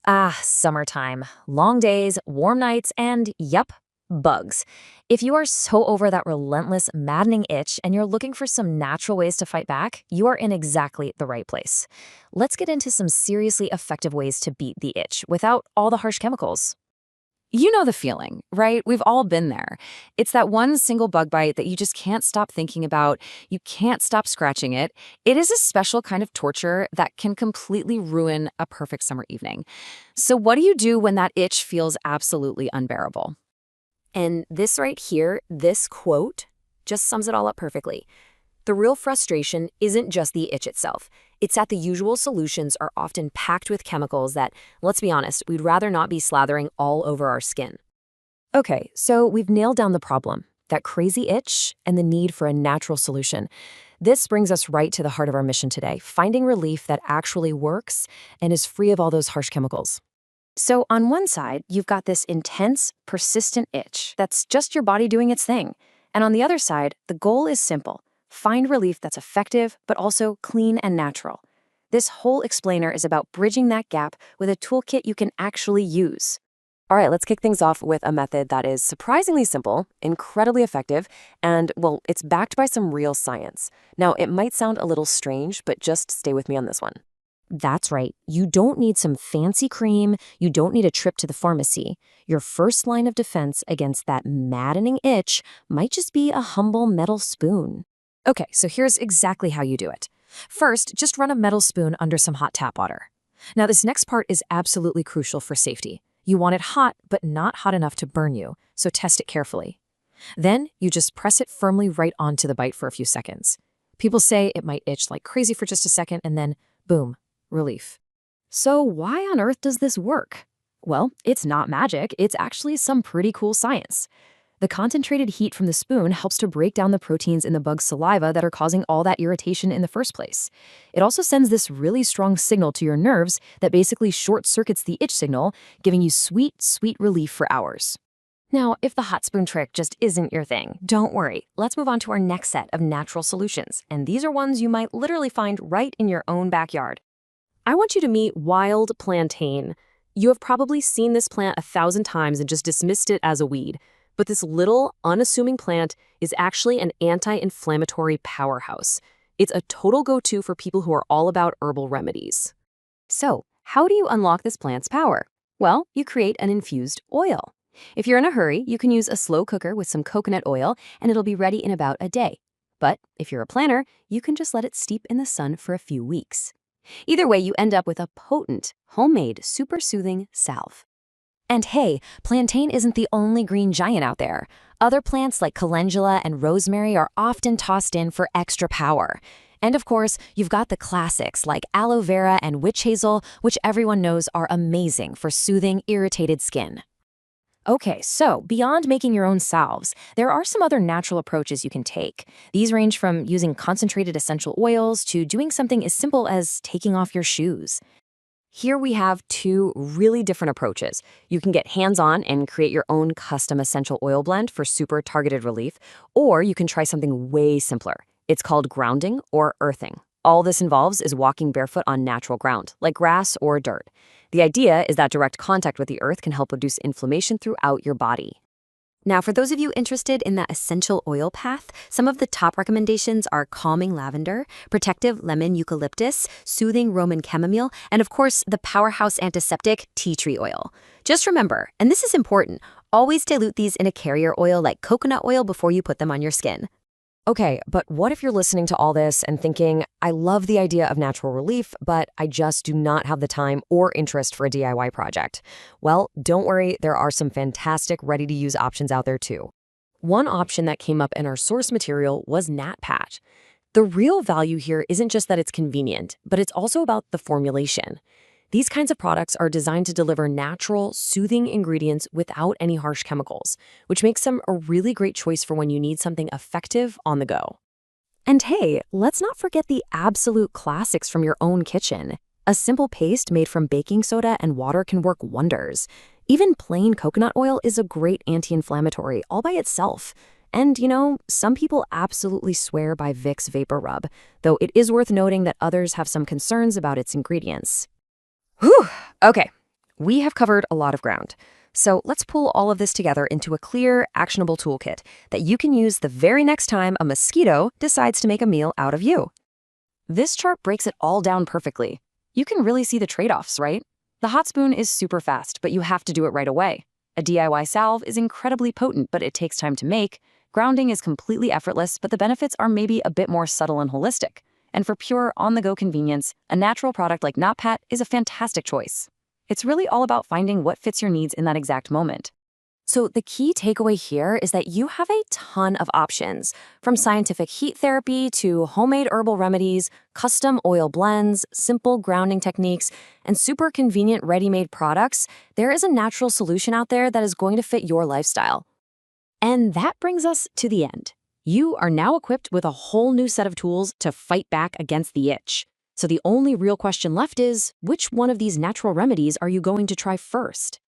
Ah, summertime. Long days, warm nights, and yup, bugs. If you are so over that relentless, maddening itch and you're looking for some natural ways to fight back, you are in exactly the right place. Let's get into some seriously effective ways to beat the itch without all the harsh chemicals. You know the feeling, right? We've all been there. It's that one single bug bite that you just can't stop thinking about. You can't stop scratching it. It is a special kind of torture that can completely ruin a perfect summer evening. So what do you do when that itch feels absolutely unbearable? And this right here, this quote, just sums it all up perfectly. The real frustration isn't just the itch itself. It's that the usual solutions are often packed with chemicals that, let's be honest, we'd rather not be slathering all over our skin. Okay, so we've nailed down the problem, that crazy itch and the need for a natural solution. This brings us right to the heart of our mission today, finding relief that actually works and is free of all those harsh chemicals. So on one side, you've got this intense, persistent itch that's just your body doing its thing. And on the other side, the goal is simple. Find relief that's effective, but also clean and natural. This whole explainer is about bridging that gap with a toolkit you can actually use. All right, let's kick things off with a method that is surprisingly simple, incredibly effective, and, well, it's backed by some real science. Now, it might sound a little strange, but just stay with me on this one. That's right. You don't need some fancy cream. You don't need a trip to the pharmacy. Your first line of defense against that maddening itch might just be a humble metal spoon. Okay, so here's exactly how you do it. First, just run a metal spoon under some hot tap water. Now, this next part is absolutely crucial for safety. You want it hot, but not hot enough to burn you, so test it carefully. Then, you just press it firmly right onto the bite for a few seconds. People say it might itch like crazy for just a second, and then, boom, relief. So why on earth does this work? Well, it's not magic. It's actually some pretty cool science. The concentrated heat from the spoon helps to break down the proteins in the bug's saliva that are causing all that irritation in the first place. It also sends this really strong signal to your nerves that basically short-circuits the itch signal, giving you sweet, sweet relief for hours. Now, if the hot spoon trick just isn't your thing, don't worry. Let's move on to our next set of natural solutions, and these are ones you might literally find right in your own backyard. I want you to meet wild plantain. You have probably seen this plant 1,000 times and just dismissed it as a weed. But this little, unassuming plant is actually an anti-inflammatory powerhouse. It's a total go-to for people who are all about herbal remedies. So, how do you unlock this plant's power? Well, you create an infused oil. If you're in a hurry, you can use a slow cooker with some coconut oil, and it'll be ready in about a day. But if you're a planner, you can just let it steep in the sun for a few weeks. Either way, you end up with a potent, homemade, super soothing salve. And hey, plantain isn't the only green giant out there. Other plants like calendula and rosemary are often tossed in for extra power. And of course, you've got the classics like aloe vera and witch-hazel, which everyone knows are amazing for soothing irritated skin. Okay, so beyond making your own salves, there are some other natural approaches you can take. These range from using concentrated essential oils to doing something as simple as taking off your shoes. Here we have two really different approaches. You can get hands-on and create your own custom essential oil blend for super targeted relief, or you can try something way simpler. It's called grounding or earthing. All this involves is walking barefoot on natural ground, like grass or dirt. The idea is that direct contact with the earth can help reduce inflammation throughout your body. Now, for those of you interested in that essential oil path, some of the top recommendations are calming lavender, protective lemon eucalyptus, soothing Roman chamomile, and of course, the powerhouse antiseptic tea tree oil. Just remember, and this is important, always dilute these in a carrier oil like coconut oil before you put them on your skin. Okay, but what if you're listening to all this and thinking, I love the idea of natural relief, but I just do not have the time or interest for a DIY project? Well, don't worry, there are some fantastic ready-to-use options out there too. One option that came up in our source material was Nat Patch. The real value here isn't just that it's convenient, but it's also about the formulation. These kinds of products are designed to deliver natural, soothing ingredients without any harsh chemicals, which makes them a really great choice for when you need something effective on the go. And hey, let's not forget the absolute classics from your own kitchen. A simple paste made from baking soda and water can work wonders. Even plain coconut oil is a great anti-inflammatory all by itself. And, some people absolutely swear by Vicks Vapor Rub, though it is worth noting that others have some concerns about its ingredients. Whew, okay. We have covered a lot of ground. So let's pull all of this together into a clear, actionable toolkit that you can use the very next time a mosquito decides to make a meal out of you. This chart breaks it all down perfectly. You can really see the trade-offs, right? The hot spoon is super fast, but you have to do it right away. A DIY salve is incredibly potent, but it takes time to make. Grounding is completely effortless, but the benefits are maybe a bit more subtle and holistic. And for pure, on-the-go convenience, a natural product like NotPat is a fantastic choice. It's really all about finding what fits your needs in that exact moment. So the key takeaway here is that you have a ton of options, from scientific heat therapy to homemade herbal remedies, custom oil blends, simple grounding techniques, and super convenient ready-made products. There is a natural solution out there that is going to fit your lifestyle. And that brings us to the end. You are now equipped with a whole new set of tools to fight back against the itch. So the only real question left is, which one of these natural remedies are you going to try first?